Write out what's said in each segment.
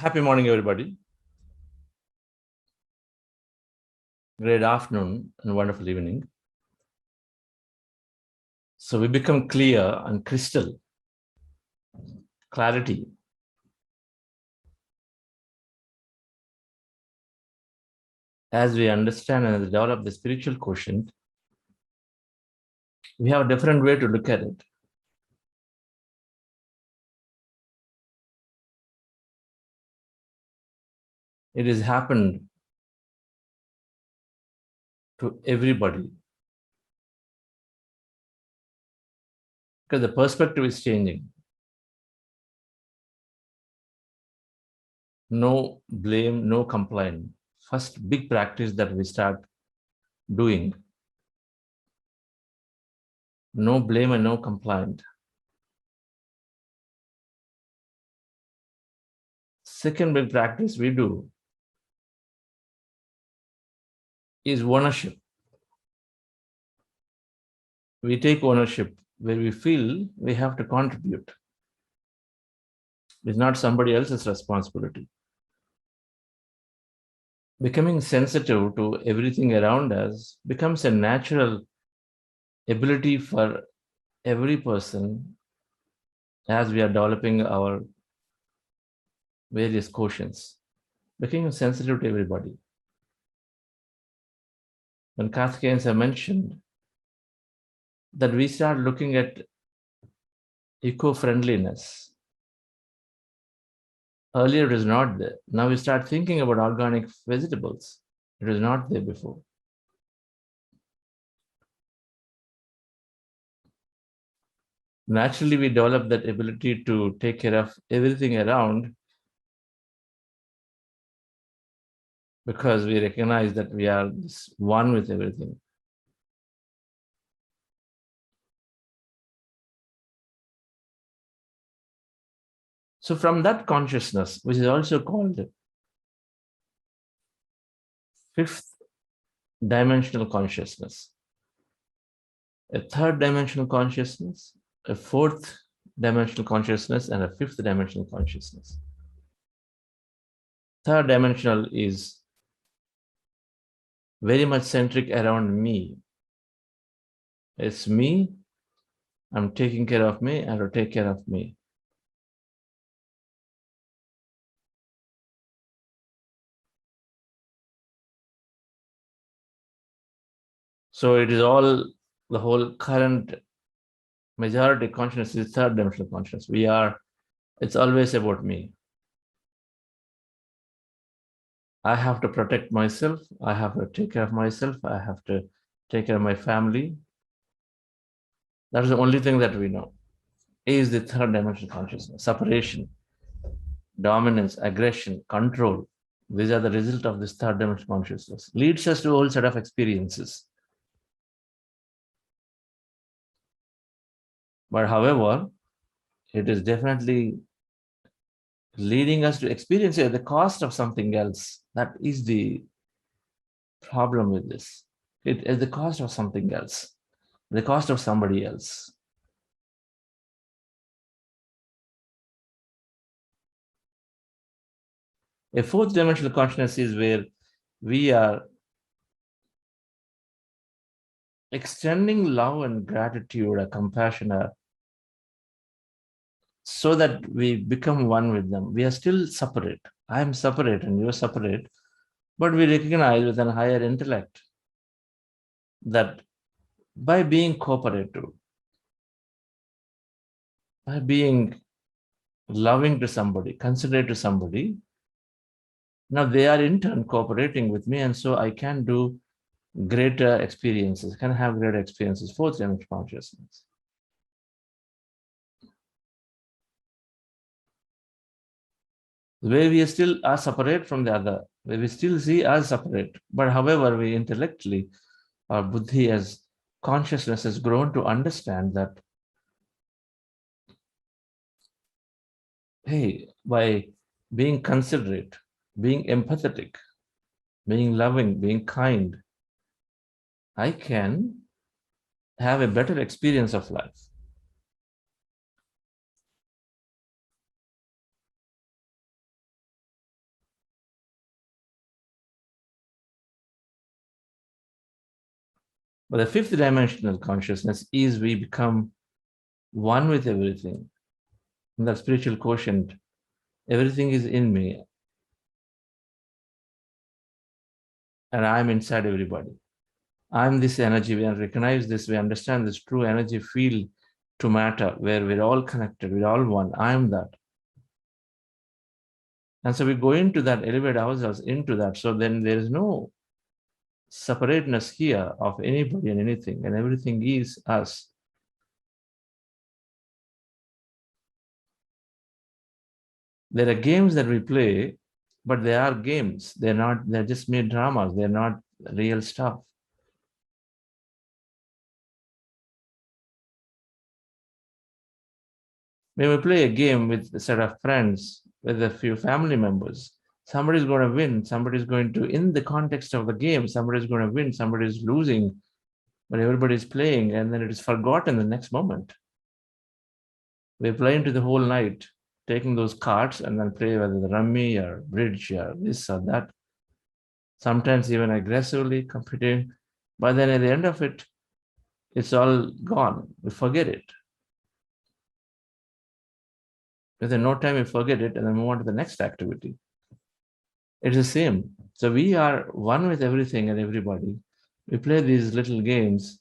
Happy morning, everybody. Great afternoon and wonderful evening. So we become clear and crystal, clarity. As we understand and develop the spiritual quotient, we have a different way to look at it. It has happened to everybody because the perspective is changing. No blame, no complaint. First big practice that we start doing. No blame and no complaint. Second big practice we do is ownership. We take ownership where we feel we have to contribute. It's not somebody else's responsibility. Becoming sensitive to everything around us becomes a natural ability for every person as we are developing our various quotients. Becoming sensitive to everybody. When Karthikeyan have mentioned that we start looking at eco-friendliness. Earlier it was not there. Now we start thinking about organic vegetables. It was not there before. Naturally, we develop that ability to take care of everything around because we recognize that we are one with everything. So from that consciousness, which is also called fifth dimensional consciousness, a third dimensional consciousness, a fourth dimensional consciousness, and a fifth dimensional consciousness. Third dimensional is very much centric around me. It's me, I'm taking care of me, and to take care of me. So it is all, the whole current majority consciousness is third dimensional consciousness. It's always about me. I have to protect myself. I have to take care of myself. I have to take care of my family. That is the only thing that we know. Is the third dimensional consciousness. Separation, dominance, aggression, control. These are the result of this third dimensional consciousness. Leads us to a whole set of experiences. But however, it is definitely leading us to experience it at the cost of something else. That is the problem with this. It is the cost of something else, the cost of somebody else. A fourth dimensional consciousness is where we are extending love and gratitude or compassion so that we become one with them. We are still separate. I am separate and you are separate, but we recognize with a higher intellect that by being cooperative, by being loving to somebody, considerate to somebody, now they are in turn cooperating with me, and so I can do greater experiences, can have greater experiences, fourth dimensional consciousness. Where we still are separate from the other, where we still see as separate, but however, we intellectually, our buddhi as consciousness has grown to understand that, hey, by being considerate, being empathetic, being loving, being kind, I can have a better experience of life. But the fifth dimensional consciousness is we become one with everything. In that spiritual quotient, everything is in me, and I'm inside everybody. I'm this energy. We recognize this. We understand this true energy field to matter, where we're all connected. We're all one. I'm that. And so we go into that, elevate ourselves into that. So then there is no separateness here of anybody and anything, and everything is us. There are games that we play, but they are games. They're just made dramas. They're not real stuff. When we play a game with a set of friends, with a few family members, somebody's going to win. Somebody's going to, in the context of the game, somebody's going to win, somebody's losing, but everybody's playing, and then it is forgotten the next moment. We play into the whole night, taking those cards and then play whether the rummy or bridge or this or that. Sometimes even aggressively competing, but then at the end of it, it's all gone. We forget it. Within no time, we forget it and then move on to the next activity. It's the same. So we are one with everything and everybody. We play these little games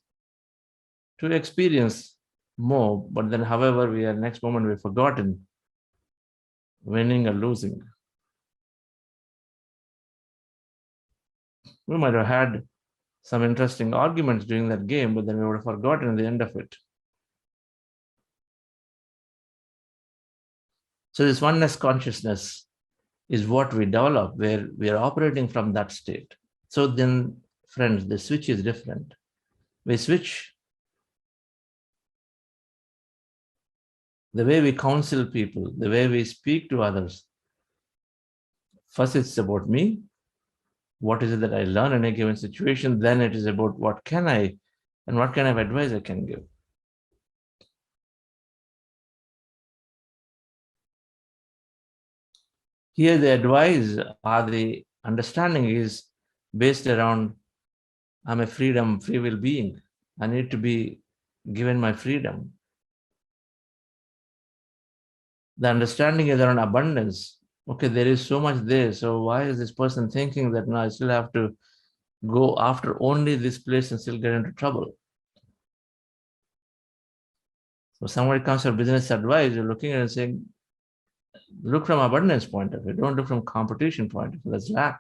to experience more, but then however, we are next moment we've forgotten winning or losing. We might have had some interesting arguments during that game, but then we would have forgotten the end of it. So this oneness consciousness is what we develop, where we are operating from that state. So then, friends, the switch is different. We switch the way we counsel people, the way we speak to others. First, it's about me. What is it that I learn in a given situation? Then it is about what can I and what kind of advice I can give. Here, the advice or the understanding is based around I'm a free will being. I need to be given my freedom. The understanding is around abundance. Okay, there is so much there. So why is this person thinking that now I still have to go after only this place and still get into trouble? So somebody comes for business advice, you're looking at it and saying, look from abundance point of view. Don't look from competition point of view. That's lack.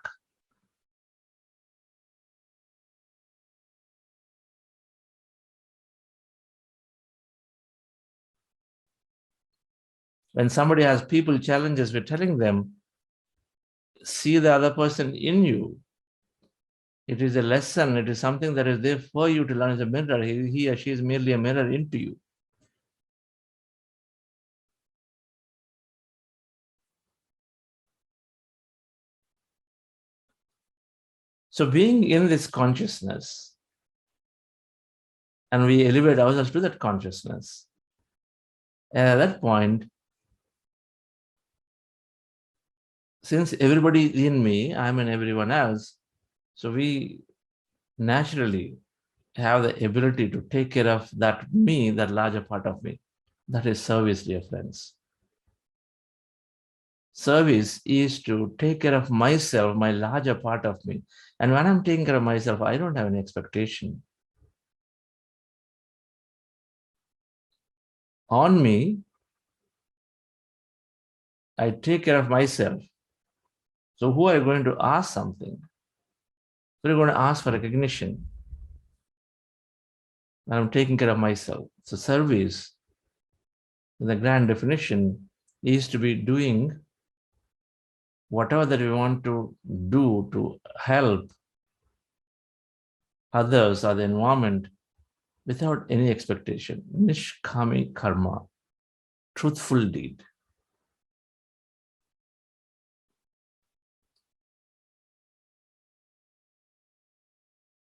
When somebody has people challenges, we're telling them, see the other person in you. It is a lesson. It is something that is there for you to learn as a mirror. He or she is merely a mirror into you. So being in this consciousness, and we elevate ourselves to that consciousness. And at that point, since everybody is in me, I'm in everyone else, so we naturally have the ability to take care of that me, that larger part of me. That is service, dear friends. Service is to take care of myself, my larger part of me. And when I'm taking care of myself, I don't have any expectation. On me, I take care of myself. So who are going to ask something? They're going to ask for recognition. And I'm taking care of myself. So service, in the grand definition, is to be doing whatever that we want to do to help others or the environment without any expectation. Nishkami karma, truthful deed.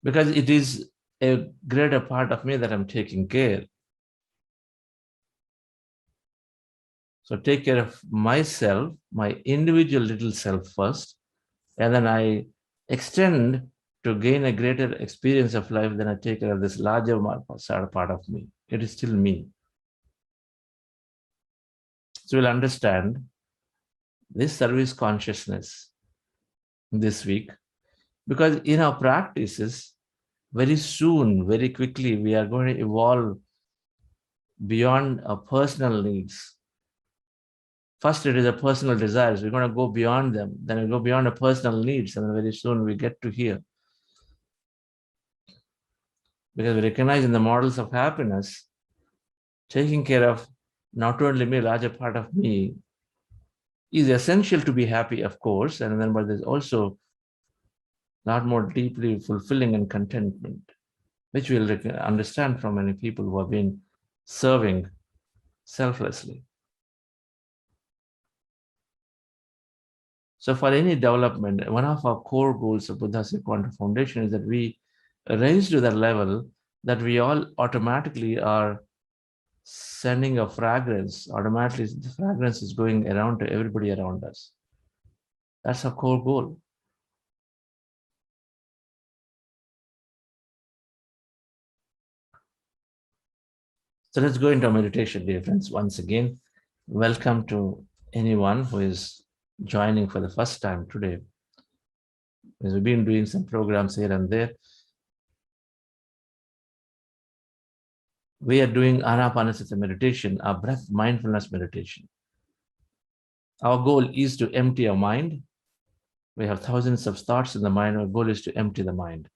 Because it is a greater part of me that I'm taking care. So take care of myself, my individual little self first, and then I extend to gain a greater experience of life, then I take care of this larger part of me. It is still me. So we'll understand this service consciousness this week, because in our practices, very soon, very quickly, we are going to evolve beyond our personal needs. First, it is a personal desires. We're going to go beyond them. Then we go beyond our personal needs, and very soon we get to here. Because we recognize in the models of happiness, taking care of not only me, larger part of me, is essential to be happy, of course, and then but there's also a lot more deeply fulfilling and contentment, which we'll understand from many people who have been serving selflessly. So for any development, one of our core goals of Buddha's Quantum Foundation is that we raise to that level that we all automatically are sending a fragrance. Automatically, the fragrance is going around to everybody around us. That's our core goal. So let's go into meditation, dear friends. Once again, welcome to anyone who is joining for the first time today. Because we've been doing some programs here and there. We are doing Anapanasati meditation, our breath mindfulness meditation. Our goal is to empty our mind. We have thousands of thoughts in the mind. Our goal is to empty the mind.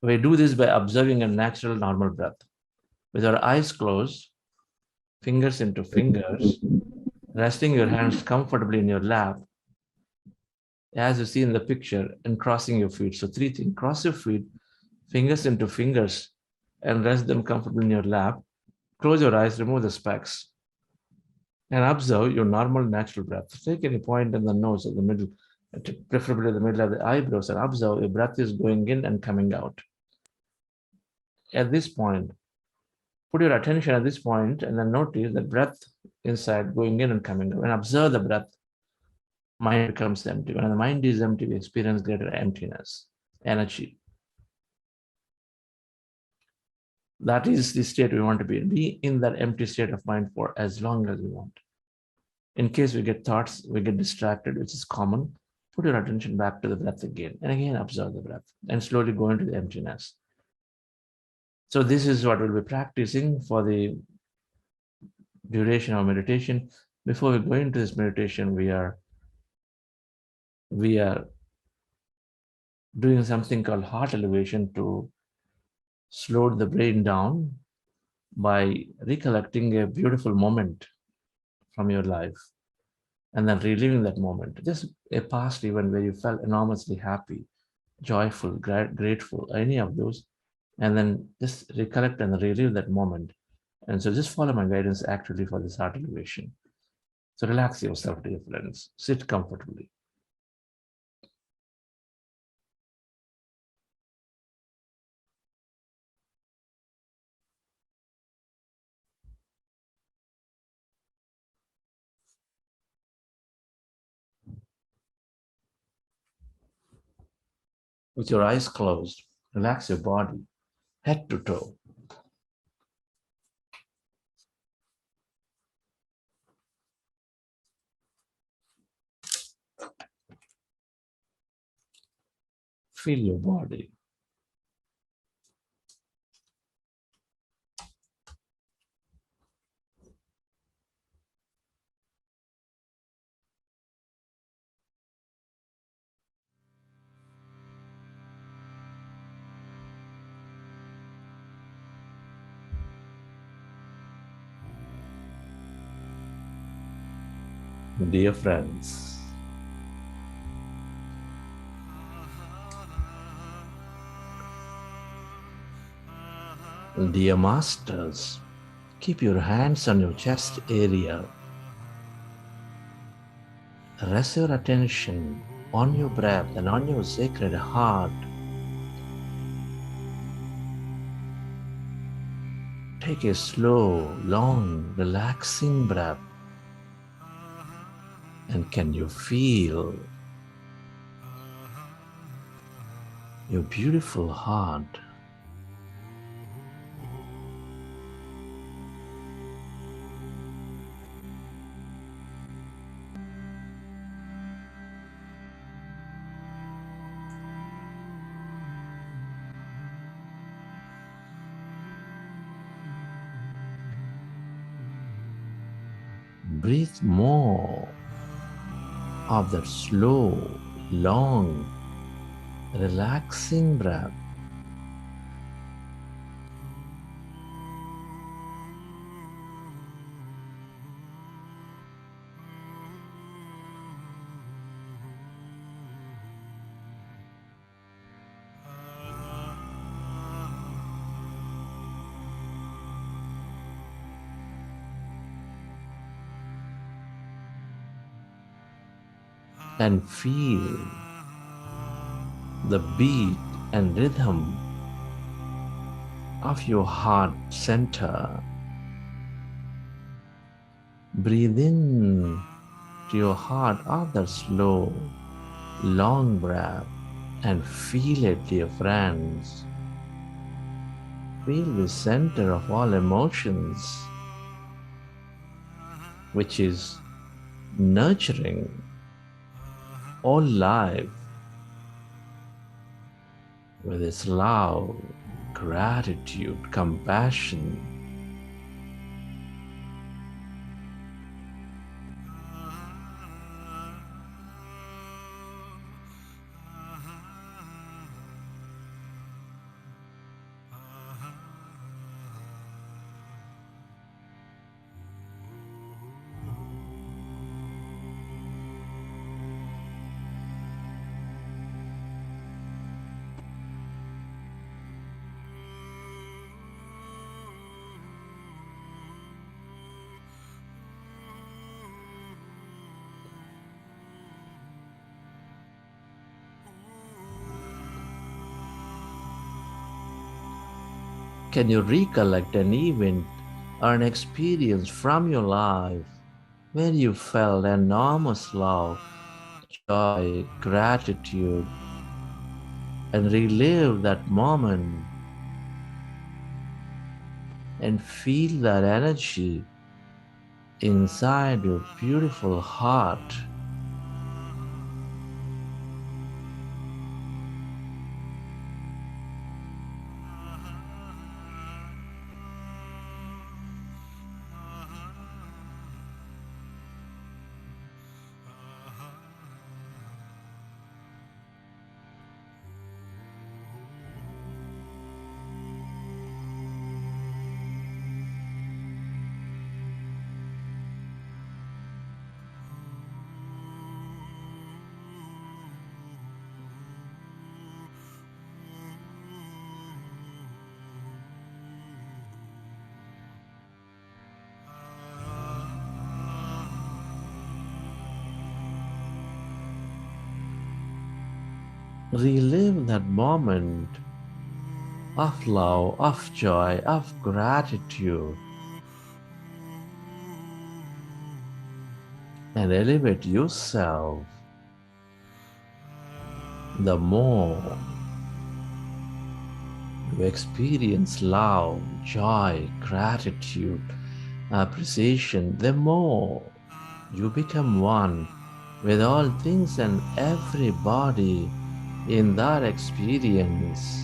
We do this by observing a natural, normal breath. With our eyes closed, fingers into fingers, resting your hands comfortably in your lap, as you see in the picture, and crossing your feet. So 3 things: cross your feet, fingers into fingers, and rest them comfortably in your lap. Close your eyes, remove the specs, and observe your normal, natural breath. Take any point in the nose or the middle, preferably the middle of the eyebrows, and observe your breath is going in and coming out. At this point, put your attention at this point and then notice the breath inside going in and coming out. And observe the breath, mind becomes empty. When the mind is empty, we experience greater emptiness, energy. That is the state we want to be in. Be in that empty state of mind for as long as we want. In case we get thoughts, we get distracted, which is common, put your attention back to the breath again. And again, observe the breath and slowly go into the emptiness. So this is what we'll be practicing for the duration of meditation. Before we go into this meditation, we are doing something called heart elevation to slow the brain down by recollecting a beautiful moment from your life and then reliving that moment. Just a past event where you felt enormously happy, joyful, grateful, any of those, and then just recollect and relive that moment. And so just follow my guidance actually for this heart elevation. So relax yourself, dear friends. Sit comfortably. With your eyes closed, relax your body, head to toe. Feel your body. Dear friends, dear masters, keep your hands on your chest area. Rest your attention on your breath and on your sacred heart. Take a slow, long, relaxing breath. And can you feel your beautiful heart. Breathe more of that slow, long, relaxing breath. And feel the beat and rhythm of your heart center. Breathe in to your heart other slow, long breath and feel it, dear friends. Feel the center of all emotions, which is nurturing all life with its love, gratitude, compassion. Can you recollect an event or an experience from your life where you felt enormous love, joy, gratitude, and relive that moment and feel that energy inside your beautiful heart? Relive that moment of love, of joy, of gratitude, and elevate yourself. The more you experience love, joy, gratitude, appreciation, the more you become one with all things and everybody in that experience.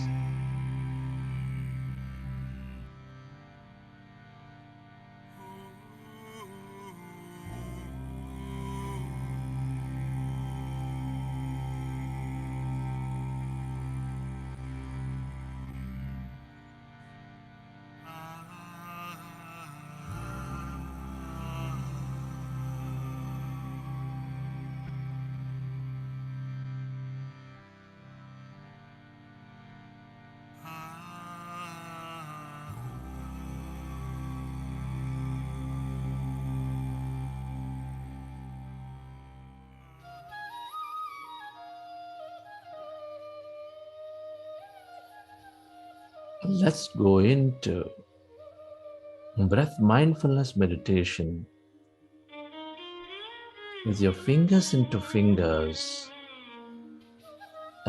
Let's go into breath mindfulness meditation with your fingers into fingers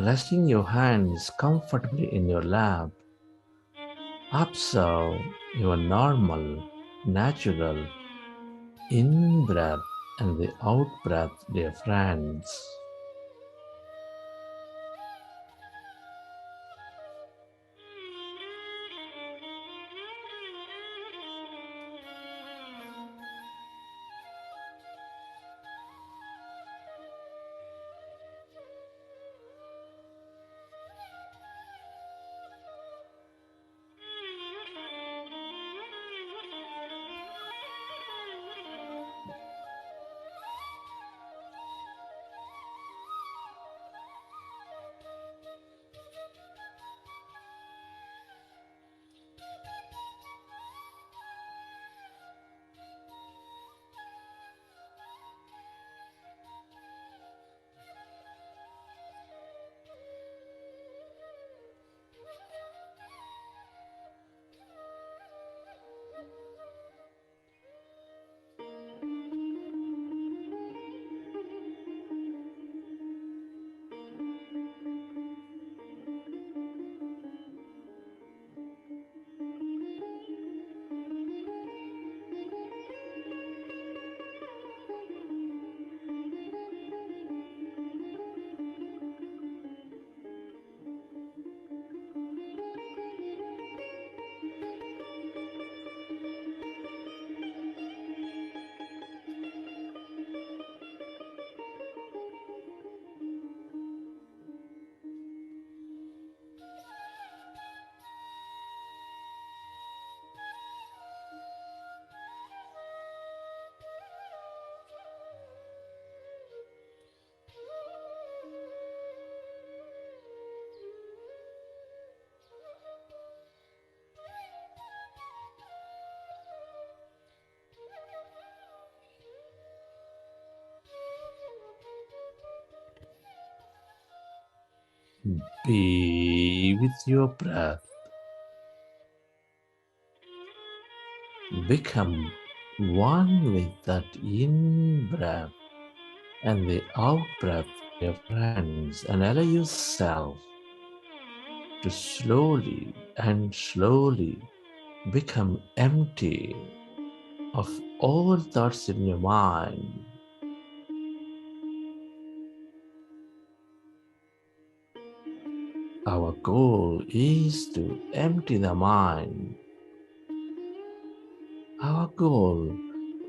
Resting your hands comfortably in your lap, observe your normal, natural in-breath and the out-breath, dear friends. Be with your breath. Become one with that in-breath and the out-breath, dear friends, and allow yourself to slowly and slowly become empty of all thoughts in your mind. Our goal is to empty the mind. Our goal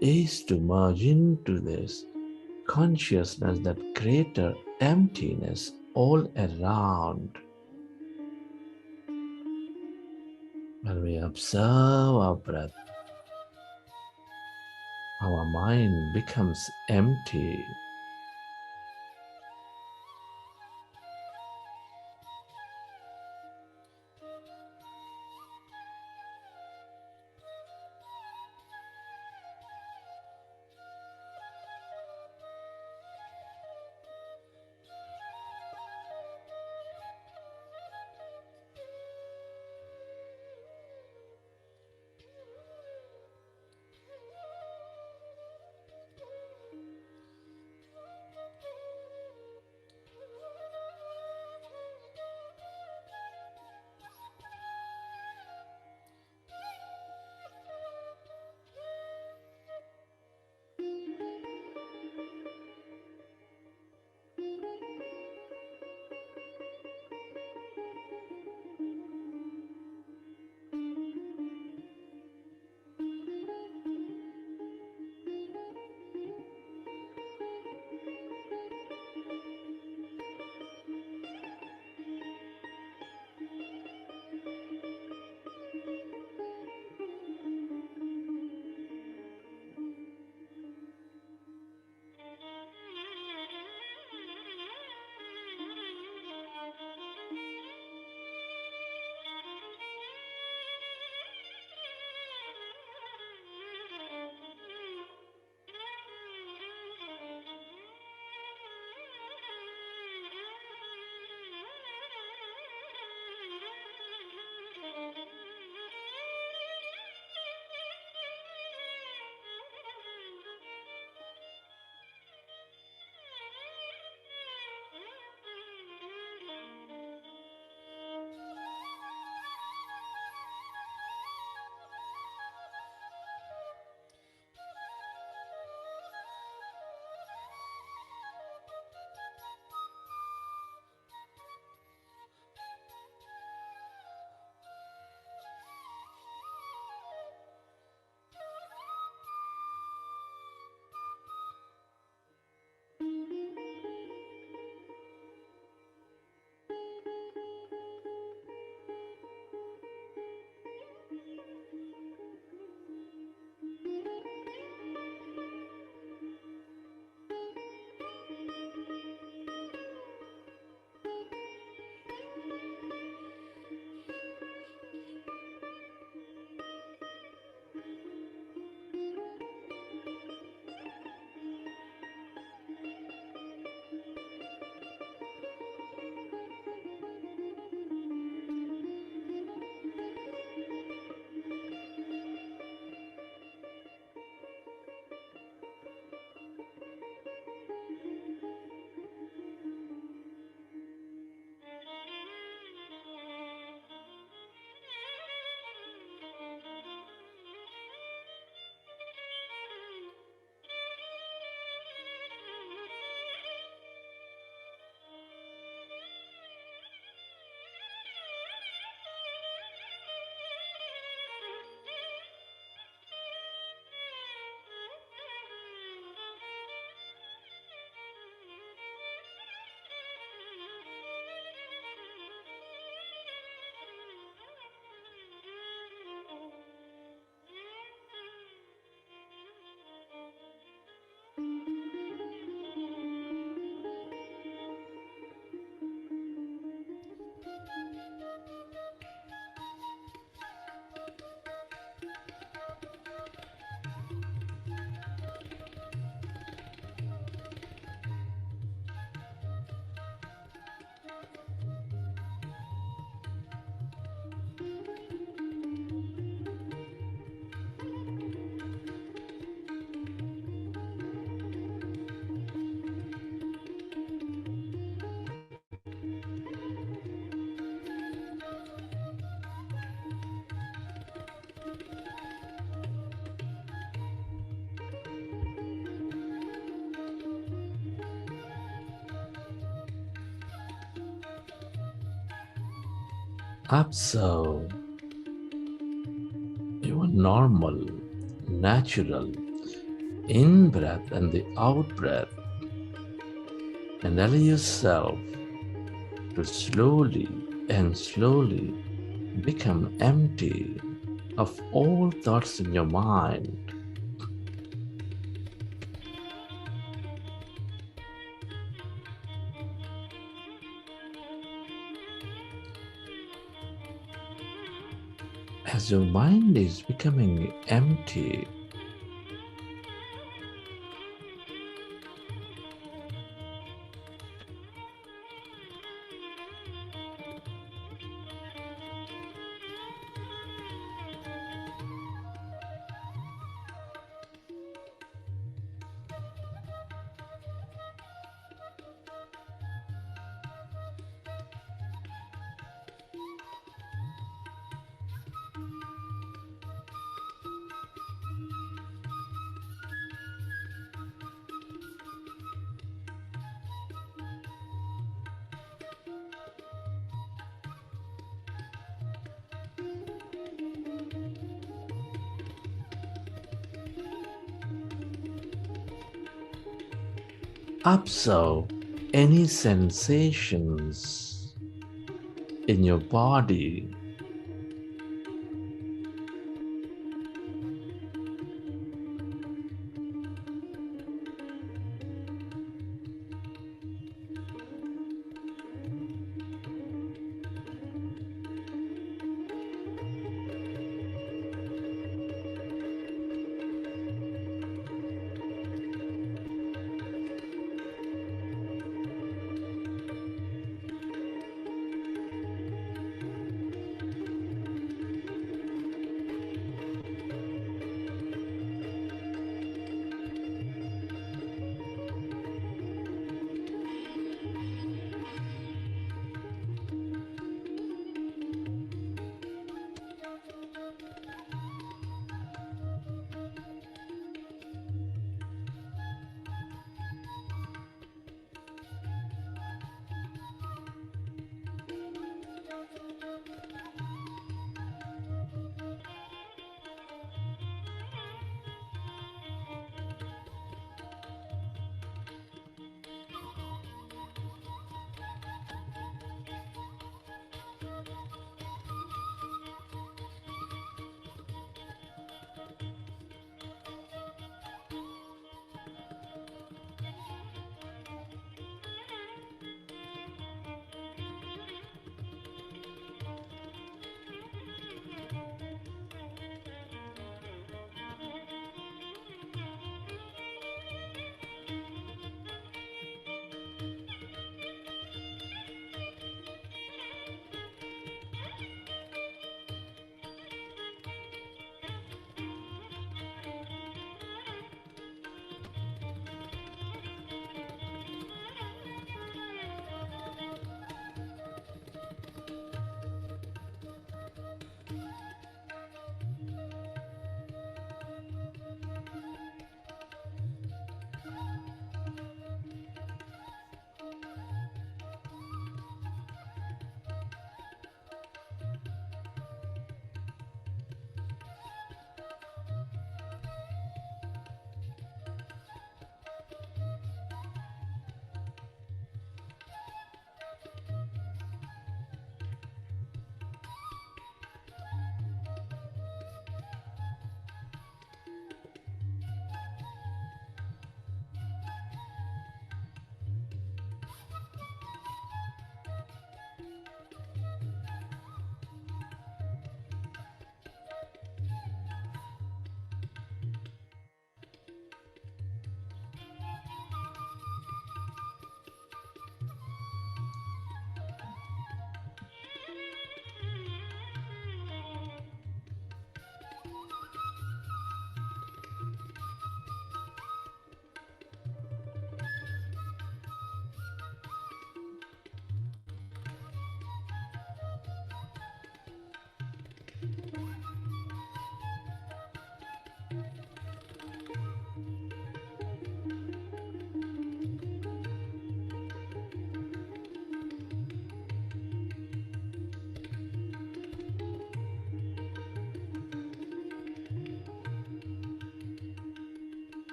is to merge into this consciousness, that greater emptiness all around. When we observe our breath, our mind becomes empty. Observe your normal, natural in breath and the out breath, and allow yourself to slowly and slowly become empty of all thoughts in your mind. As your mind is becoming empty, observe any sensations in your body.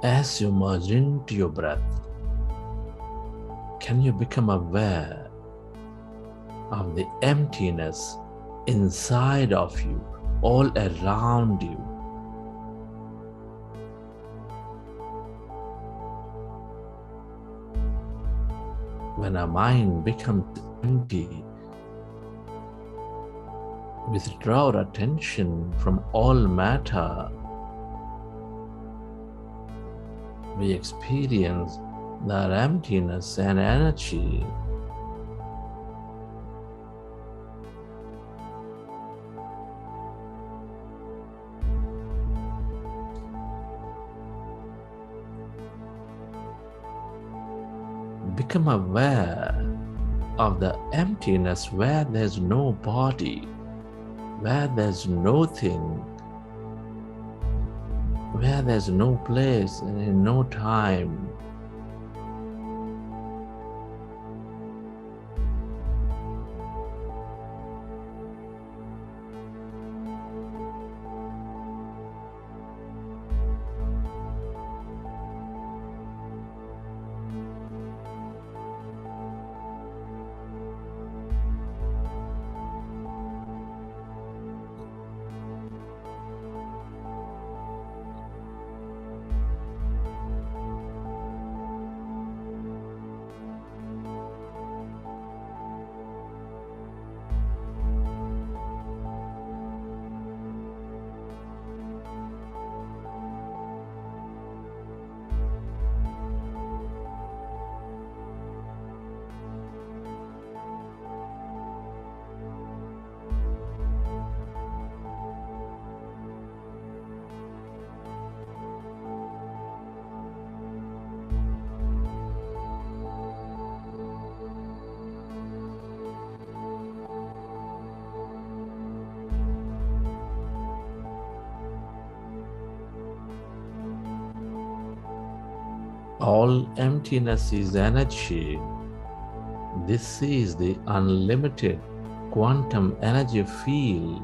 As you merge into your breath, can you become aware of the emptiness inside of you, all around you? When our mind becomes empty, withdraw our attention from all matter. We experience that emptiness and energy. Become aware of the emptiness where there's no body, where there's nothing, where there's no place and no time. All emptiness is energy. This is the unlimited quantum energy field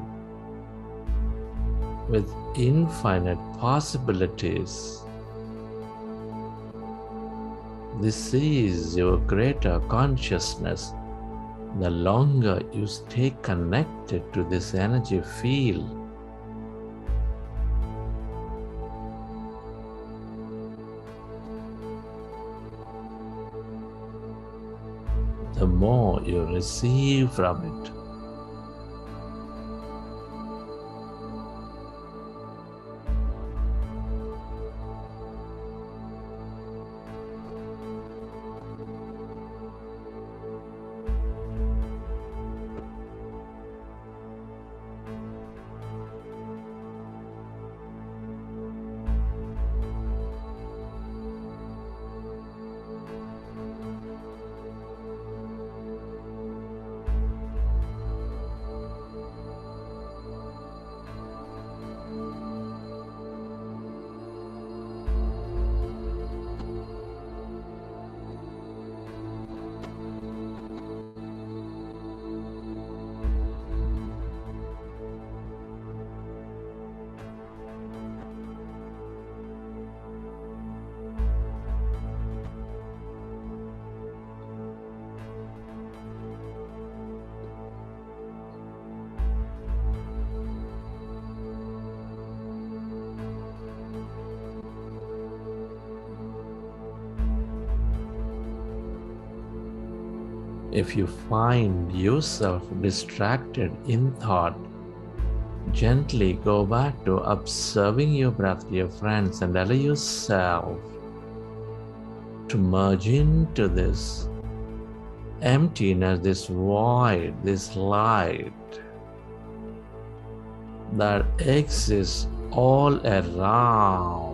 with infinite possibilities. This is your greater consciousness. The longer you stay connected to this energy field, the more you receive from it. If you find yourself distracted in thought, gently go back to observing your breath, dear friends, and allow yourself to merge into this emptiness, this void, this light that exists all around.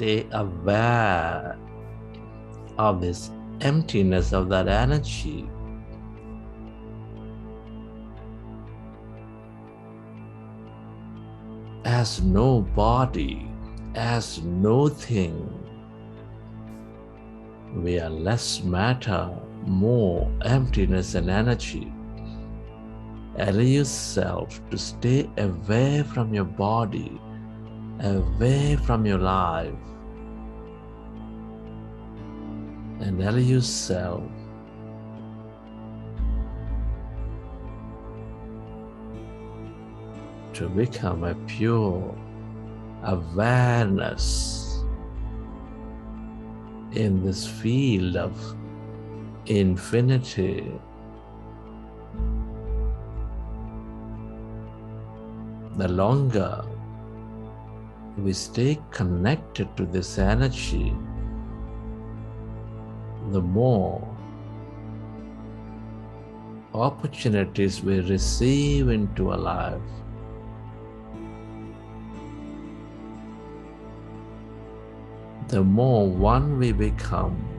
stay aware of this emptiness of that energy. As no body, as no thing. We are less matter, more emptiness and energy. Allow yourself to stay away from your body, away from your life, and allow yourself to become a pure awareness in this field of infinity. The longer we stay connected to this energy, the more opportunities we receive into our life. The more one we become.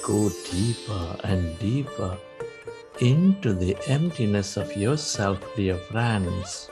Go deeper and deeper into the emptiness of yourself, dear friends.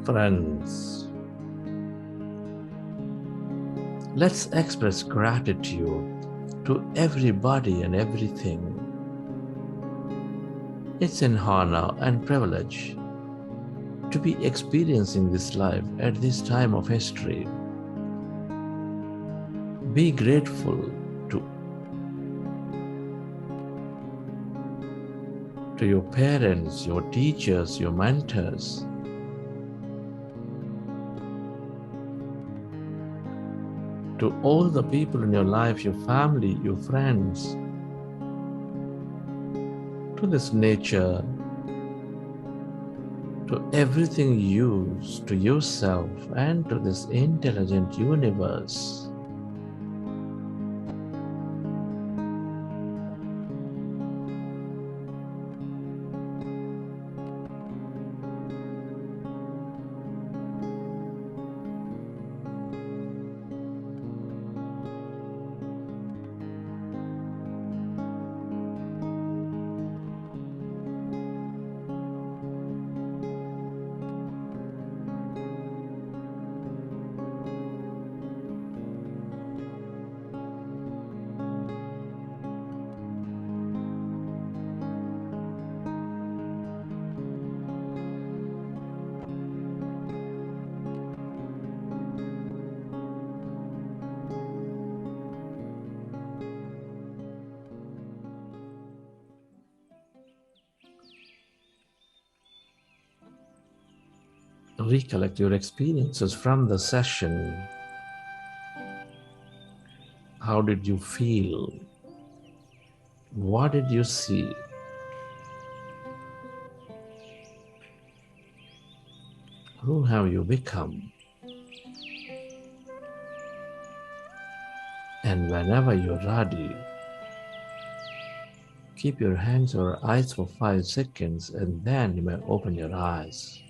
Friends, let's express gratitude to everybody and everything. It's an honor and privilege to be experiencing this life at this time of history. Be grateful to your parents, your teachers, your mentors, to all the people in your life, your family, your friends, to this nature, to everything you use, to yourself, and to this intelligent universe. recollect your experiences from the session. How did you feel? What did you see? Who have you become? And whenever you're ready, keep your hands or eyes for 5 seconds and then you may open your eyes.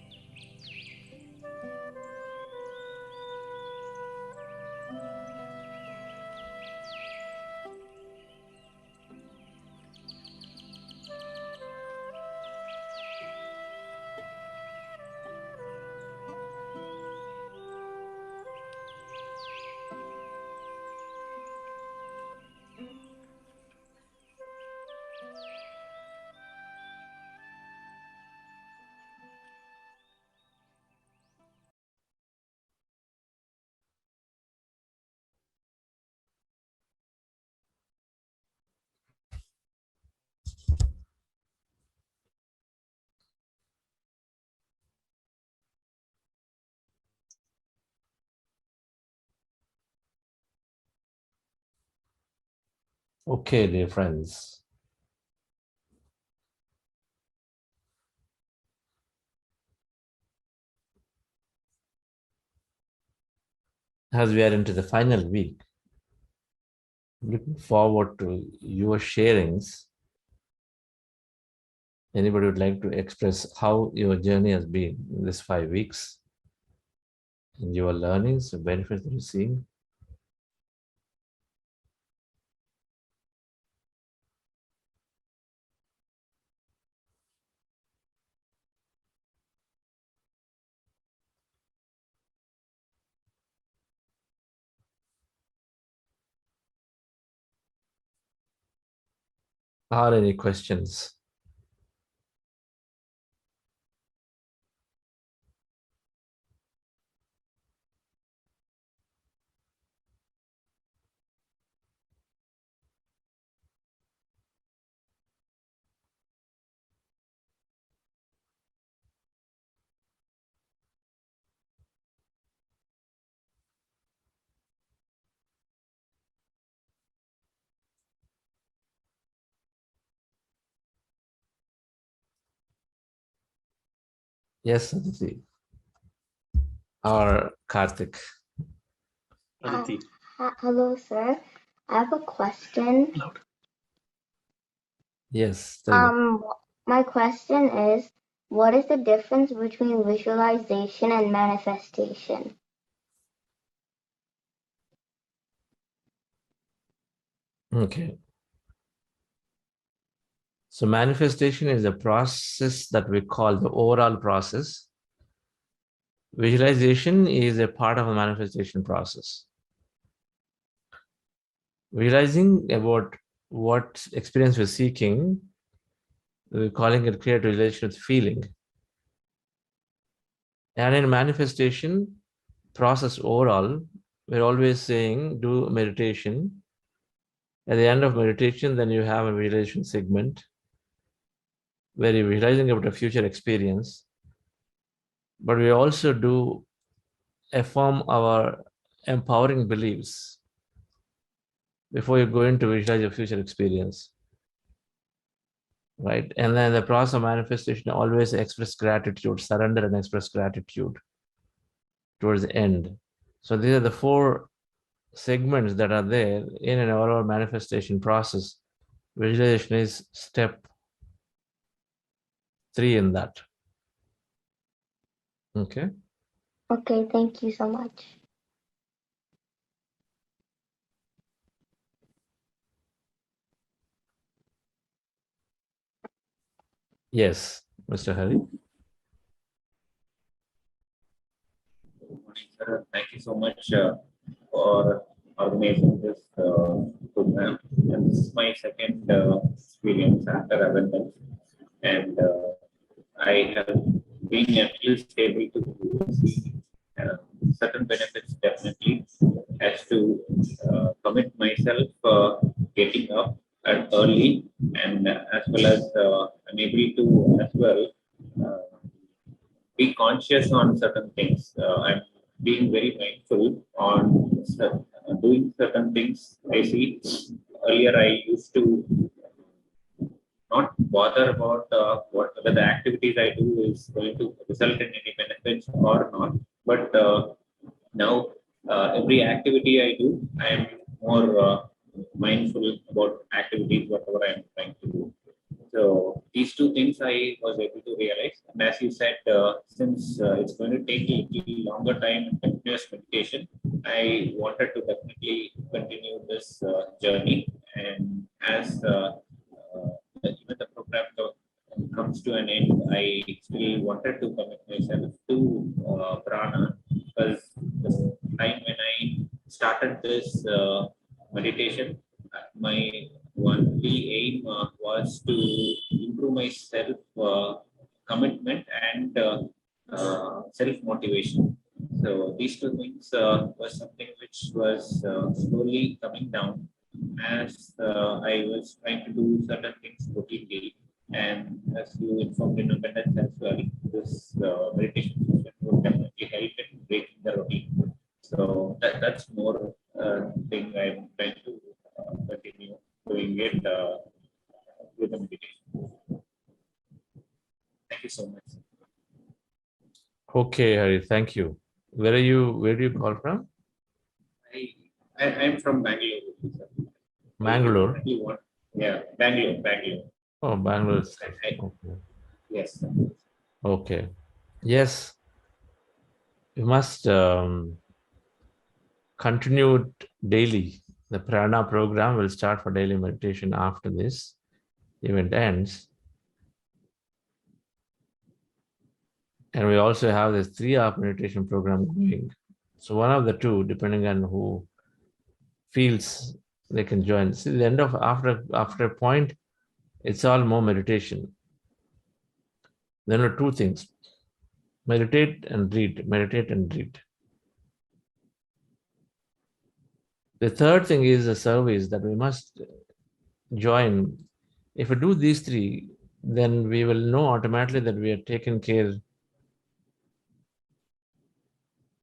Okay, dear friends. As we are into the final week, looking forward to your sharings. Anybody would like to express how your journey has been in this 5 weeks and your learnings, the benefits that you're seeing? Are any questions? Yes, Aditi. Or Karthik. Aditi. Hello, sir. I have a question. Yes, tell me. My question is, what is the difference between visualization and manifestation? Okay. So manifestation is a process that we call the overall process. Visualization is a part of a manifestation process. Realizing about what experience we're seeking, we're calling it create relation with feeling. And in manifestation process overall, we're always saying do meditation. At the end of meditation, then you have a visualization segment where you're visualizing about a future experience. But we also do affirm our empowering beliefs before you go into visualize your future experience. Right? And then the process of manifestation always express gratitude, surrender and express gratitude towards the end. So these are the 4 segments that are there in an overall manifestation process. Visualization is step 3 in that. Okay. Okay, thank you so much. Yes, Mr. Hari. Thank you so much for organizing this program. And this is my second experience after abundance. And I have been at least able to see certain benefits definitely as to commit myself getting up at early, and as well as I'm able to as well be conscious on certain things. I'm being very mindful on doing certain things. I see earlier I used to not bother about whether the activities I do is going to result in any benefits or not. But now, every activity I do, I am more mindful about activities, whatever I am trying to do. So these two things I was able to realize. And as you said, since it's going to take a little longer time and continuous meditation, I wanted to definitely continue this journey. And as even the program comes to an end, I still wanted to commit myself to prana, because the time when I started this meditation, my only aim was to improve my self commitment and self motivation. So these two things was something which was slowly coming down as I was trying to do certain things routinely. And as you informed in abundance as well, this meditation session will definitely help in breaking the routine. So that's more thing I'm trying to continue doing it with the meditation. Thank you so much. Okay, Hari, thank you. Where do you call from? I'm from Bangalore. Sir. Mangalore. Yeah, Bangalore. Oh, Bangalore. Okay. Yes. Sir. Okay. Yes, you must continue it daily. The Prana program will start for daily meditation after this event ends. And we also have this 3-hour meditation program going. So one of the two, depending on who feels they can join. See, the end of after a point, it's all more meditation. There are two things: meditate and read. Meditate and read. The third thing is a service that we must join. If we do these three, then we will know automatically that we are taken care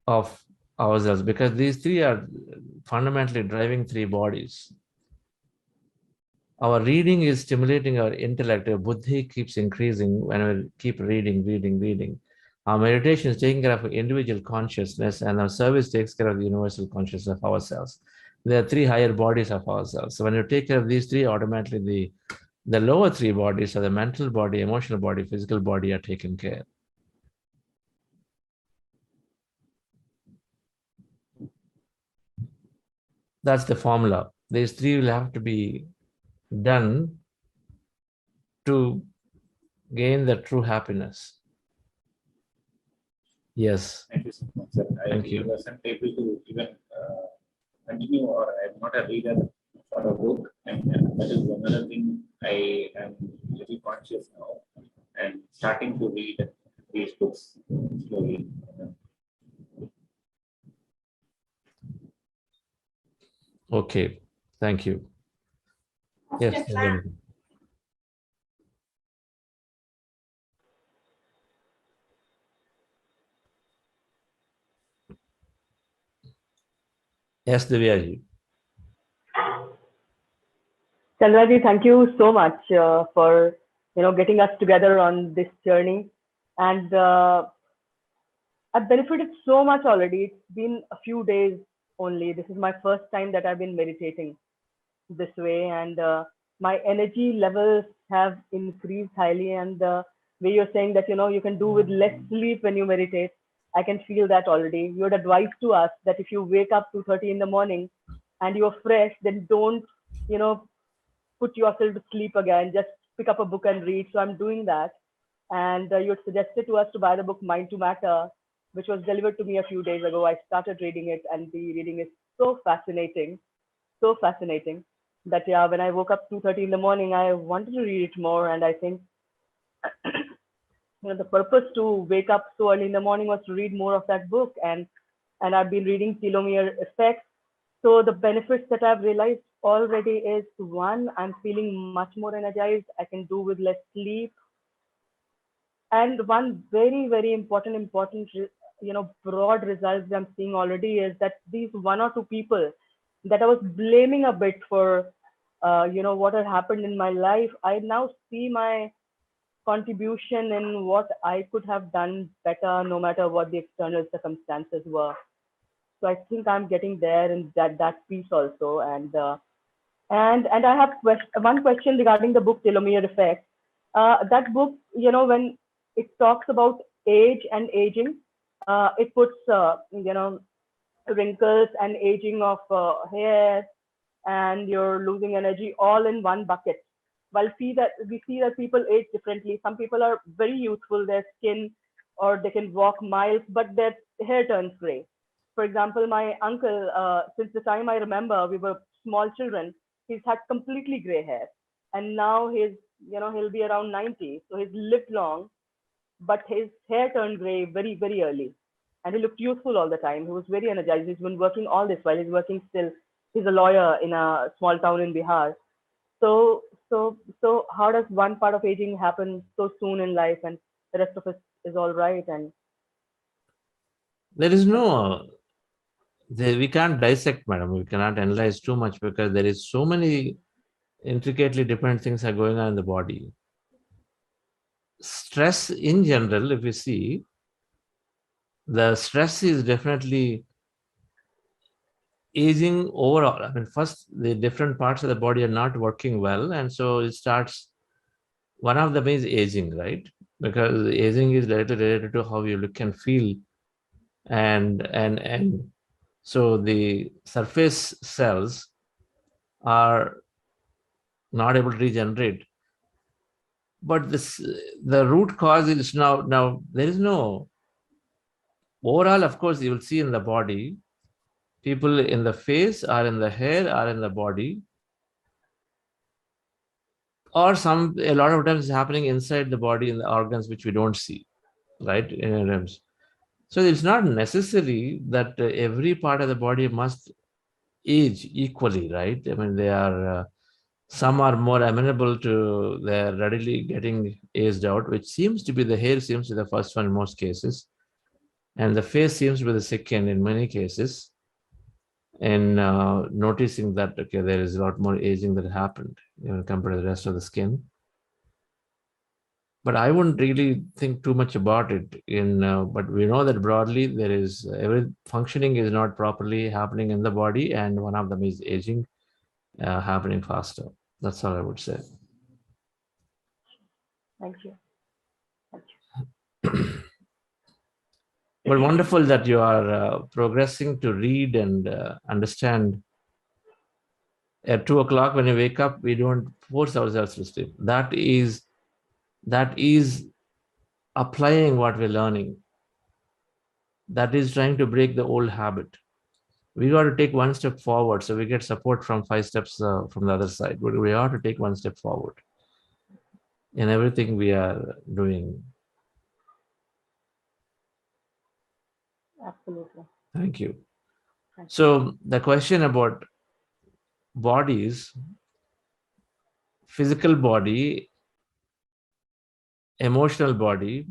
of ourselves, because these three are fundamentally driving three bodies. Our reading is stimulating our intellect. Our buddhi keeps increasing when we keep reading. Our meditation is taking care of individual consciousness, and our service takes care of the universal consciousness of ourselves. There are three higher bodies of ourselves. So when you take care of these three, automatically the lower three bodies, so the mental body, emotional body, physical body, are taken care. That's the formula. These three will have to be done to gain the true happiness. Yes. Thank you so much, sir. Thank you. I wasn't able to even continue, or I'm not a reader for a book, and that is another thing I am little conscious now, and starting to read these books slowly. Okay. Thank you. Yes. Yes, Divyaji. Chandraji, thank you so much for getting us together on this journey, and I've benefited so much already. It's been a few days only. This is my first time that I've been meditating this way, and my energy levels have increased highly. And the way you're saying that you can do with less sleep when you meditate, I can feel that already. You had advised to us that if you wake up 2:30 in the morning and you're fresh, then don't put yourself to sleep again. Just pick up a book and read. So I'm doing that. And you had suggested to us to buy the book Mind to Matter, which was delivered to me a few days ago. I started reading it, and the reading is so fascinating that when I woke up 2:30 in the morning, I wanted to read it more. And I think the purpose to wake up so early in the morning was to read more of that book. And I've been reading Telomere Effect. So the benefits that I've realized already is, one, I'm feeling much more energized. I can do with less sleep. And one very, very important, broad result that I'm seeing already is that these one or two people that I was blaming a bit for, what had happened in my life, I now see my contribution in what I could have done better, no matter what the external circumstances were. So I think I'm getting there in that piece also. And I have one question regarding the book Telomere Effect. That book, when it talks about age and aging, it puts wrinkles and aging of hair, and you're losing energy all in one bucket. While we see that people age differently. Some people are very youthful, their skin, or they can walk miles, but their hair turns gray. For example, my uncle, since the time I remember, we were small children, he's had completely gray hair, and now he'll be around 90, so he's lived long, but his hair turned gray very, very early. And he looked youthful all the time. He was very energized. He's been working all this while he's working still. He's a lawyer in a small town in Bihar. So how does one part of aging happen so soon in life and the rest of it is all right? And there is no, we can't dissect, madam. We cannot analyze too much because there is so many intricately different things are going on in the body. Stress in general, if you see, the stress is definitely aging overall. I mean, first, the different parts of the body are not working well. And so it starts, one of them is aging, right? Because aging is related to how you look and feel. And so the surface cells are not able to regenerate. But the root cause is now there is no, overall, of course, you will see in the body, people in the face or in the hair or in the body, or a lot of times it's happening inside the body in the organs which we don't see, right? In realms. So it's not necessary that every part of the body must age equally, right? I mean, they are some are more amenable to they're readily getting aged out, which seems to be the hair seems to be the first one in most cases, and the face seems to be the second in many cases. And noticing that okay, there is a lot more aging that happened compared to the rest of the skin. But I wouldn't really think too much about it. But we know that broadly there is every functioning is not properly happening in the body, and one of them is aging happening faster. That's all I would say. thank you. But wonderful that you are progressing to read and understand. At 2 o'clock when you wake up, we don't force ourselves to sleep. That is applying what we're learning. That is trying to break the old habit. We got to take one step forward, so we get support from 5 steps from the other side. But we ought to take one step forward in everything we are doing. Absolutely. Thank you. So the question about bodies, physical body, emotional body,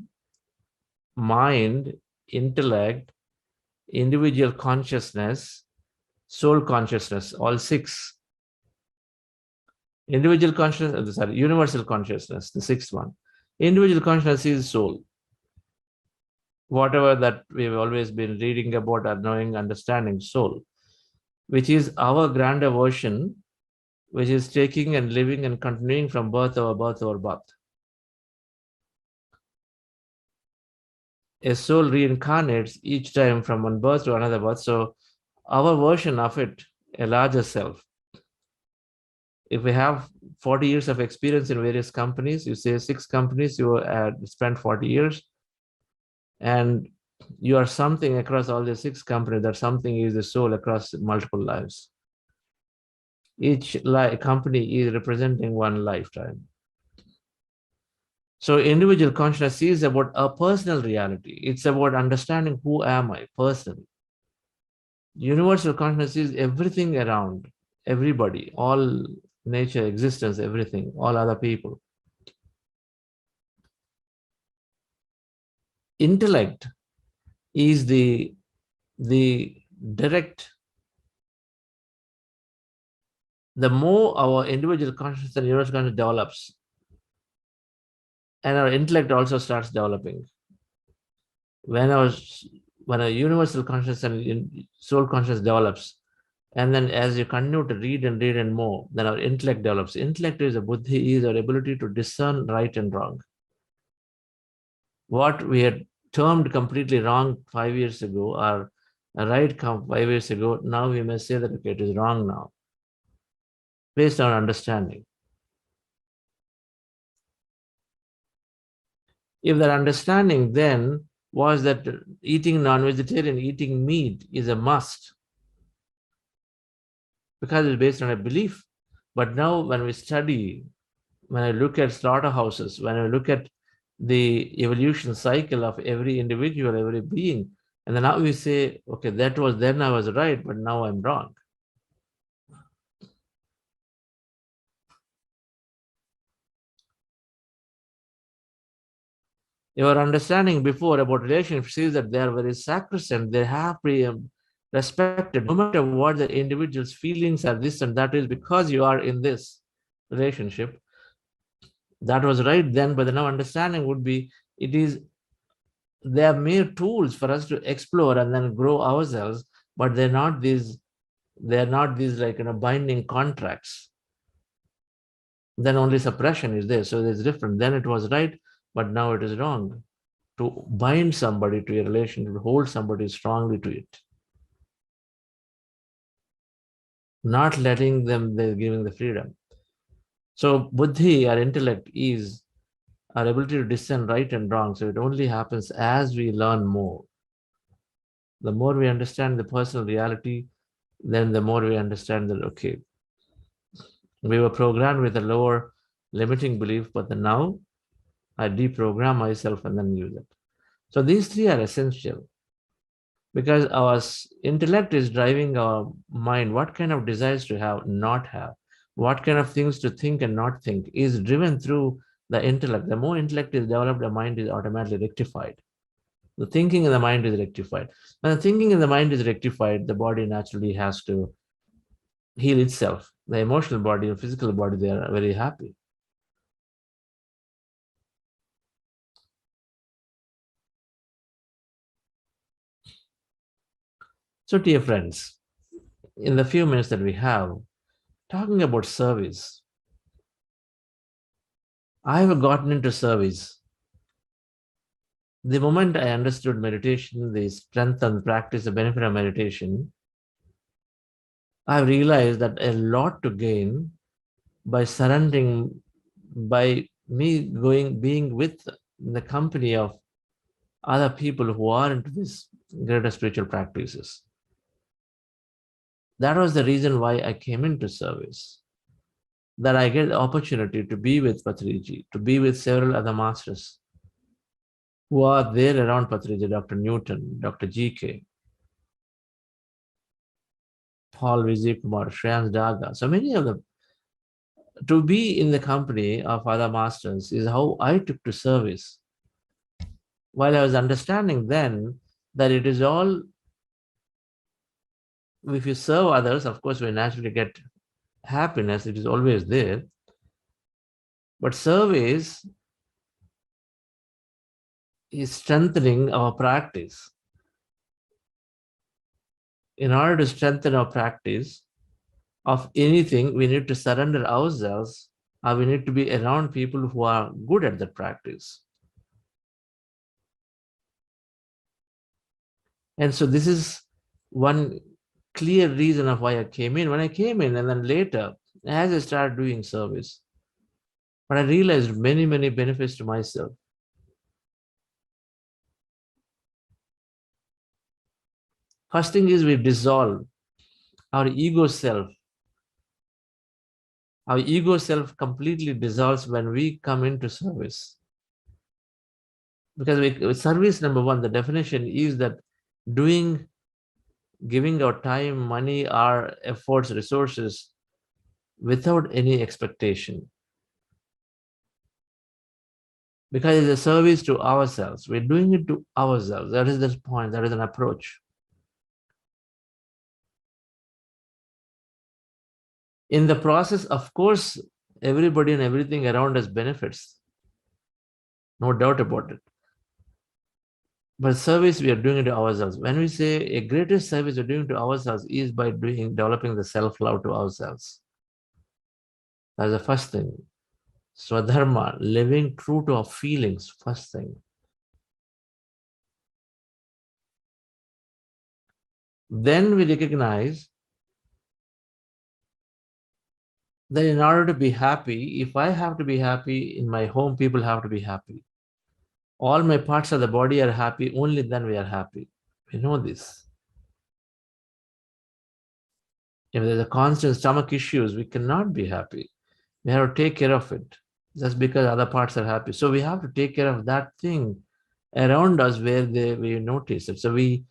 mind, intellect, individual consciousness, soul consciousness, all 6. Individual consciousness, universal consciousness, the 6th one. Individual consciousness is soul. Whatever that we've always been reading about or knowing, understanding, soul, which is our grander version, which is taking and living and continuing from birth over birth over birth. A soul reincarnates each time from one birth to another birth. So our version of it, a larger self. If we have 40 years of experience in various companies, you say 6 companies, you spent 40 years, and you are something across all the 6 companies. That something is the soul across multiple lives. Each company is representing one lifetime. So individual consciousness is about a personal reality. It's about understanding who am I personally. Universal consciousness is everything around, everybody, all nature, existence, everything, all other people. intellect is the direct, the more our individual consciousness and universal consciousness develops, and our intellect also starts developing. When our universal consciousness and soul consciousness develops, and then as you continue to read and more, then our intellect develops. Intellect is a buddhi, is our ability to discern right and wrong. What we had termed completely wrong 5 years ago, or right 5 years ago, now we may say that, okay, it is wrong now, based on understanding. If that understanding then was that eating non-vegetarian, eating meat is a must, because it's based on a belief. But now when we study, when I look at slaughterhouses, when I look at the evolution cycle of every individual, every being, and then now we say, okay, that was then I was right, but now I'm wrong. Your understanding before about relationships is that they are very sacrosanct, they have to be respected, no matter what the individual's feelings are, this and that is because you are in this relationship. That was right then, but the now understanding would be, they are mere tools for us to explore and then grow ourselves, but they're not these like binding contracts. Then only suppression is there. So there's different. Then it was right, but now it is wrong. To bind somebody to a relationship, to hold somebody strongly to it. Not letting them, they're giving the freedom. So buddhi, our intellect, is our ability to discern right and wrong. So it only happens as we learn more. The more we understand the personal reality, then the more we understand that, okay, we were programmed with a lower limiting belief, but then now I deprogram myself and then use it. So these three are essential, because our intellect is driving our mind. What kind of desires to have, not have, what kind of things to think and not think is driven through the intellect. The more intellect is developed, the mind is automatically rectified. The thinking in the mind is rectified. When the thinking in the mind is rectified, the body naturally has to heal itself. The emotional body and physical body, they are very happy. So dear friends, in the few minutes that we have, talking about service, I have gotten into service. The moment I understood meditation, the strength and practice, the benefit of meditation, I realized that a lot to gain by surrendering, by me being with the company of other people who are into these greater spiritual practices. That was the reason why I came into service. That I get the opportunity to be with Patriji, to be with several other masters who are there around Patriji, Dr. Newton, Dr. GK, Paul Vijay Kumar, Shreyans Daga. So many of them. To be in the company of other masters is how I took to service. While I was understanding then that it is all, if you serve others, of course, we naturally get happiness, it is always there. But service is strengthening our practice. In order to strengthen our practice of anything, we need to surrender ourselves, or we need to be around people who are good at that practice. And so this is one clear reason of why I came in. When I came in, and then later, as I started doing service, but I realized many, many benefits to myself. First thing is we dissolve our ego self. Our ego self completely dissolves when we come into service. Because service, number one, the definition is that giving our time, money, our efforts, resources without any expectation. because it's a service to ourselves. We're doing it to ourselves. That is the point. That is an approach. In the process, of course, everybody and everything around us benefits. No doubt about it. But service, we are doing it to ourselves. When we say a greatest service we're doing to ourselves is by developing the self-love to ourselves. That's the first thing. Swadharma, living true to our feelings, first thing. Then we recognize that in order to be happy, if I have to be happy in my home, people have to be happy. All my parts of the body are happy, only then we are happy. We know this. If there's a constant stomach issues, we cannot be happy. We have to take care of it just because other parts are happy. So we have to take care of that thing around us where we notice it. So we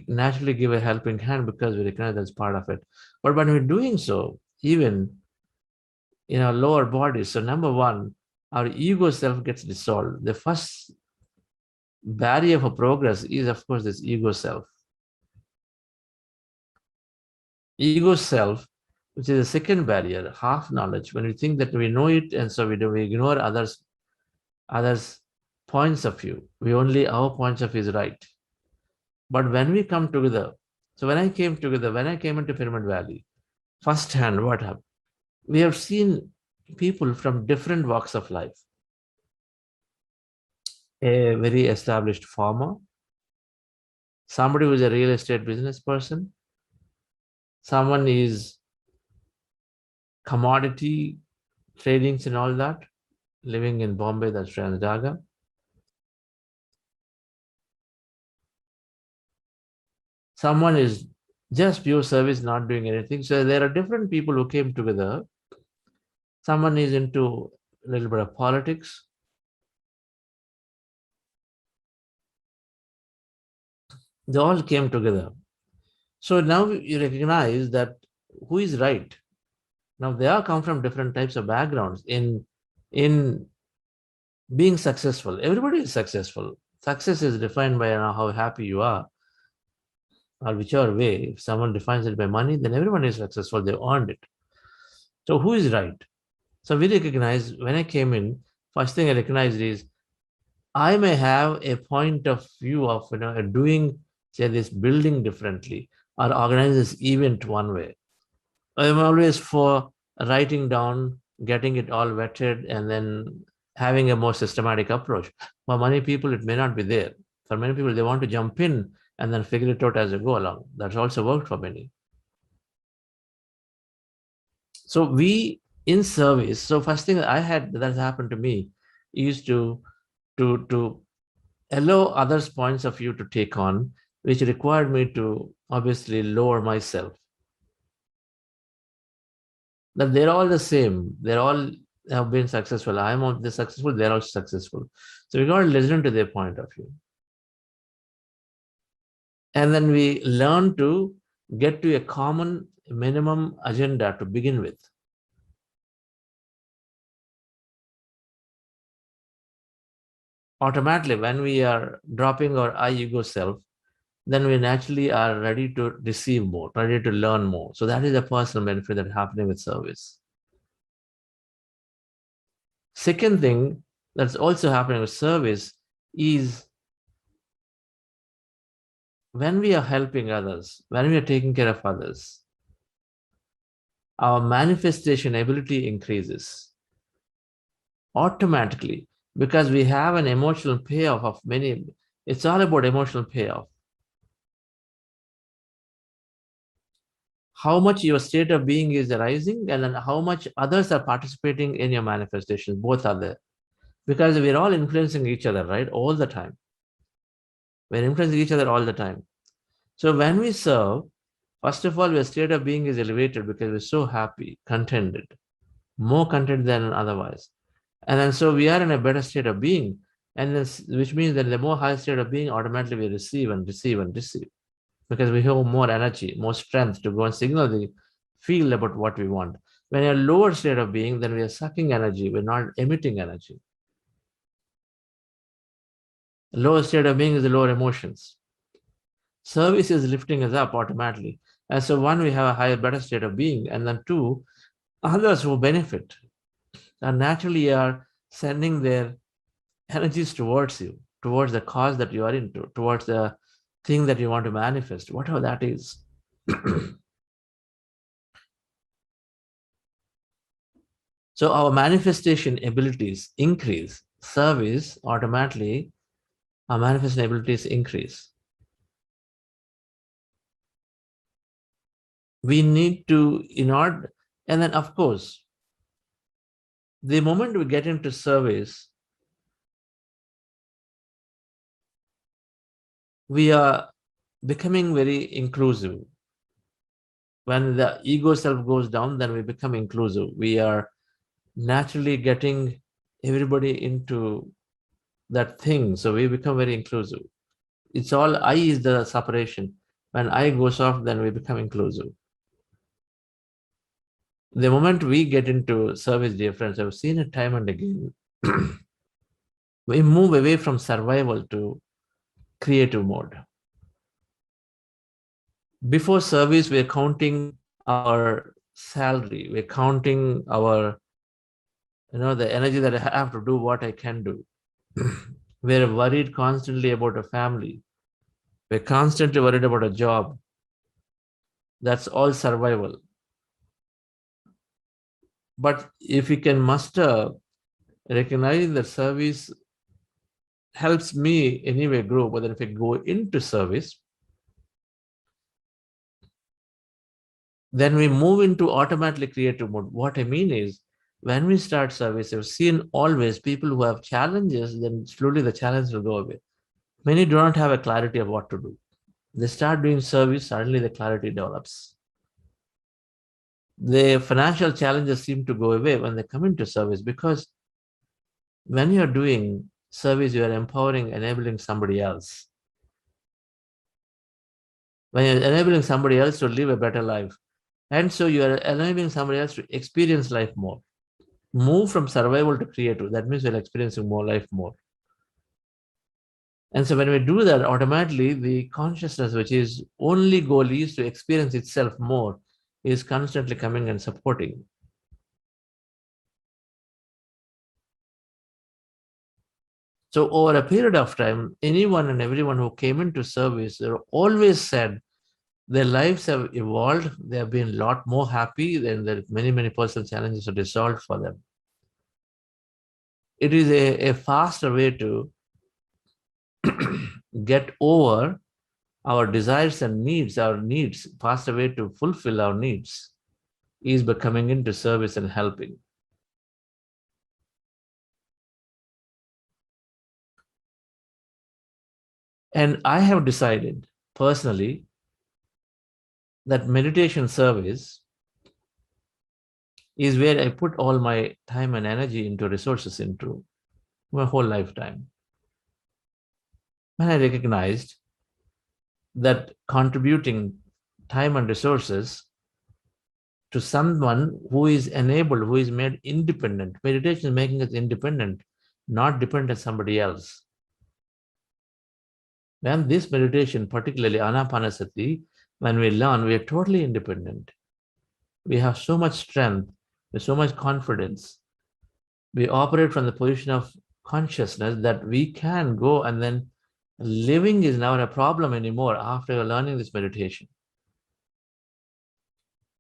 naturally give a helping hand because we recognize that's part of it. But when we're doing so, even in our lower bodies, so number one, our ego self gets dissolved. The first barrier for progress is, of course, this ego self. Ego self, which is the second barrier, half knowledge. When we think that we know it, and so we ignore others' points of view. Our points of view is right. But when we come together, so when I came into Pyramid Valley, firsthand, what happened? We have seen people from different walks of life. A very established farmer, somebody who is a real estate business person, someone is commodity tradings and all that, living in Bombay, that's Transdaga. Someone is just pure service, not doing anything. So there are different people who came together. Someone is into a little bit of politics. They all came together. So now you recognize that who is right. Now they all come from different types of backgrounds in being successful. Everybody is successful. Success is defined by how happy you are, or whichever way. If someone defines it by money, then everyone is successful. They earned it. So who is right? So we recognize, when I came in, first thing I recognized is I may have a point of view of doing, say, this building differently or organize this event one way. I'm always for writing down, getting it all vetted, and then having a more systematic approach. For many people, it may not be there. For many people, they want to jump in and then figure it out as they go along. That's also worked for many. So we, in service, so first thing I had that happened to me is to allow others' points of view to take on, which required me to obviously lower myself. That they're all the same. They're all have been successful. I'm the successful, they're all successful. So we got to listen to their point of view. And then we learn to get to a common minimum agenda to begin with. Automatically, when we are dropping our I ego self, then we naturally are ready to receive more, ready to learn more. So that is a personal benefit that's happening with service. Second thing that's also happening with service is when we are helping others, when we are taking care of others, our manifestation ability increases automatically because we have an emotional payoff of many. It's all about emotional payoff. How much your state of being is arising and then how much others are participating in your manifestation. Both are there. Because we're all influencing each other, right? All the time. We're influencing each other all the time. So when we serve, first of all, your state of being is elevated because we're so happy, contented, more content than otherwise. And then so we are in a better state of being. And this, which means that the more high state of being, automatically we receive and receive and receive. Because we have more energy, more strength to go and signal the field about what we want. When you're lower state of being, then we are sucking energy, we're not emitting energy. The lower state of being is the lower emotions. Service is lifting us up automatically. And so one, we have a higher, better state of being. And then two, others who benefit and naturally are sending their energies towards you, towards the cause that you are into, towards the thing that you want to manifest, whatever that is. So our manifestation abilities increase. Service, automatically, our manifestation abilities increase. We need to, and then of course, the moment we get into service, we are becoming very inclusive. When the ego self goes down, then we become inclusive. We are naturally getting everybody into that thing. So we become very inclusive. It's all I is the separation. When I goes off, then we become inclusive. The moment we get into service, dear friends, I've seen it time and again. We move away from survival to creative mode. Before service, we're counting our salary, we're counting our, the energy that I have to do what I can do. We're worried constantly about a family. We're constantly worried about a job. That's all survival. But if we can muster, recognizing that service helps me anyway grow, but then if I go into service, then we move into automatically creative mode. What I mean is, when we start service, I've seen always people who have challenges, then slowly the challenge will go away. Many do not have a clarity of what to do. They start doing service, suddenly the clarity develops. The financial challenges seem to go away when they come into service, because when you're doing service, you are empowering, enabling somebody else. When you're enabling somebody else to live a better life, and so you are enabling somebody else to experience life more. Move from survival to creative. That means you're experiencing more life more. And so when we do that, automatically the consciousness, which is only goal is to experience itself more, is constantly coming and supporting. So over a period of time, anyone and everyone who came into service, they always said their lives have evolved. They have been a lot more happy, than that many, many personal challenges are resolved for them. It is a faster way to get over our desires and needs, faster way to fulfill our needs is by coming into service and helping. And I have decided personally that meditation service is where I put all my time and energy into, resources into, my whole lifetime. When I recognized that contributing time and resources to someone who is enabled, who is made independent, meditation is making us independent, not dependent on somebody else. When this meditation, particularly Anapanasati, when we learn, we are totally independent. We have so much strength, with so much confidence. We operate from the position of consciousness that we can go, and then living is not a problem anymore after learning this meditation.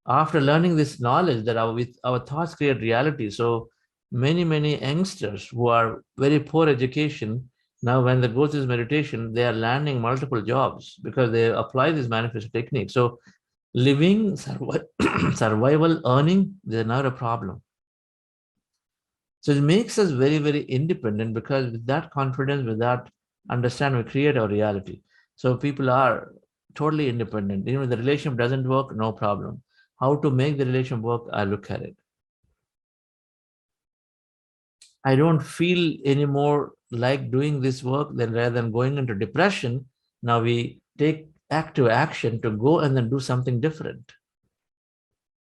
After learning this knowledge that our thoughts create reality. So many youngsters who are very poor education, now when they go through this meditation, they are landing multiple jobs because they apply this manifest technique. So living, survival, earning, they're not a problem. So it makes us very independent, because with that confidence, with that understanding, we create our reality. So people are totally independent. Even if the relationship doesn't work, no problem. How to make the relationship work, I look at it. I don't feel anymore like doing this work, then rather than going into depression, now we take active action to go and then do something different.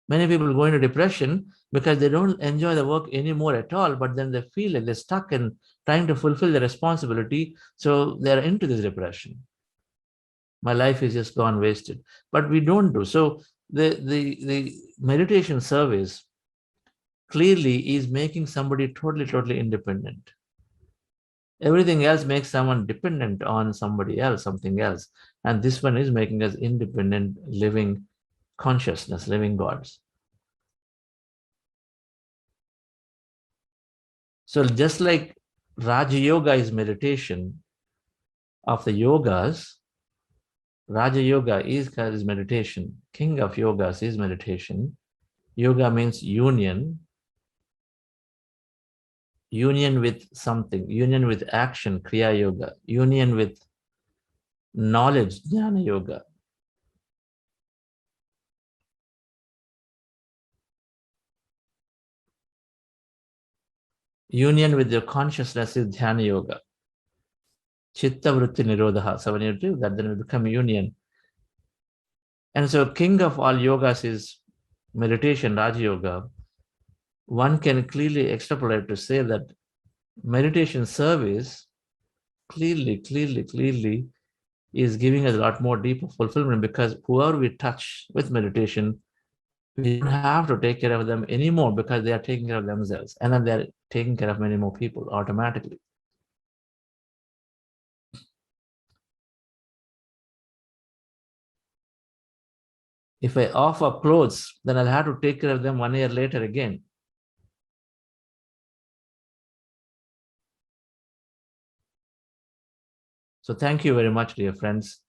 Many people go into depression because they don't enjoy the work anymore at all, but then they feel like they're stuck in trying to fulfill the responsibility. So they're into this depression. My life is just gone wasted. But we don't do. So the meditation service clearly is making somebody totally independent. Everything else makes someone dependent on somebody else, something else. And this one is making us independent, living consciousness, living gods. So just like Raja Yoga is meditation of the yogas, Raja Yoga is meditation. King of yogas is meditation. Yoga means union. Union with something, union with action, Kriya Yoga, union with knowledge, Jnana Yoga. Union with your consciousness is Dhyana Yoga. Chitta Vritti Nirodha. So when you do that, then it become union. And so king of all yogas is meditation, Raja Yoga. One can clearly extrapolate to say that meditation service clearly is giving us a lot more deeper fulfillment, because whoever we touch with meditation, we don't have to take care of them anymore because they are taking care of themselves, and then they're taking care of many more people automatically. If I offer clothes, then I'll have to take care of them 1 year later again. So thank you very much, dear friends.